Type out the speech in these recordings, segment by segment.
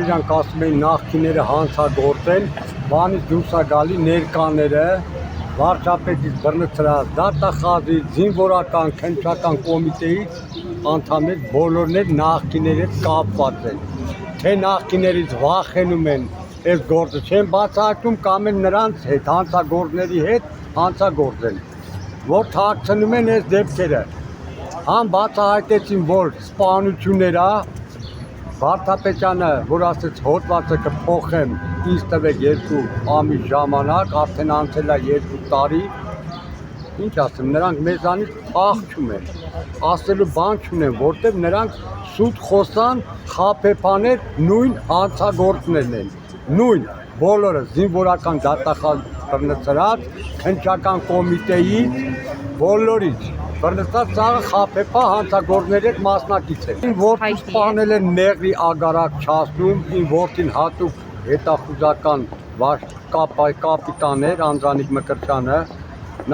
իրանք ասում էին նախկիները հանցագործ են, բանից դուրս է գալի ներկաները, վարչապետից բռնցրած, դատախազից, զինվորական, քննչական կոմիտեից անդամներ բոլորն էլ նախկիների հետ կապված են, թե նախկիներից վախենում են այս գործը չեն բացահայտում կամ էլ նրանց հետ հանցագործների հետ հանցագործ են, որ թաքցնում են այս դեպքերը, համ բացահայտեցին, որ սպանություններ է, Վարդապետյանը, որ ասեց հոդվածը կփոխեմ, ինձ տվեք 2 ամիս ժամանակ, արդեն անցել է 2 տարի, ինչ ասեմ, նրանք մեզանից փախչում են, ասելու բան չունեն, որտեղ նրանք սուտ խոսան, խաբեբաներ նույն հանցագործներն են, նույն բոլորը զինվորական դատախազ բռնցրած, քննչական կոմիտեից, բոլորից բռնցած սաղը խաբեբա հանցագործների հետ մասնակից է։ Որդին սպանել են Մեղրի ագարակ չասնում, իմ որդին հատուկ հետախուզական կապիտան էր Անդրանիկ Մկրտչյանը,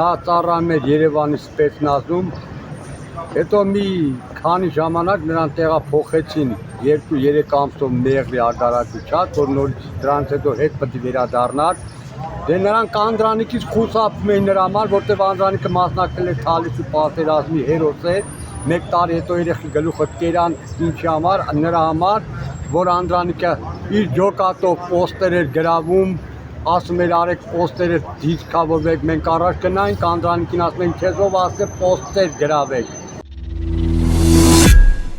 նա ծառայում էր Երևանի սպեցնազում, հետո մի քանի ժամանակ նրան տեղափոխեցին 2-3 ամսով Մեղրի ագարակուց, որ նորից դրանից հետո հետ պետք է վերադառնար։ Դե նրանք Անդրանիկից խուսափում էին նրա համար, որտեղ Անդրանիկը մասնակցել էր Թալիսի պատերազմի հերոս էր, 1 տարի հետո երեխի գլուխը կերան ինչի համար, նրա համար, որ Անդրանիկը իր ջոկատով պոստեր էր գրավում, ասում էր արեք պոստերը դիցքավորվեք, մենք առաջ գնայինք, Անդրանիկին ասում են քեզ ով ասե պոստեր գրավեք։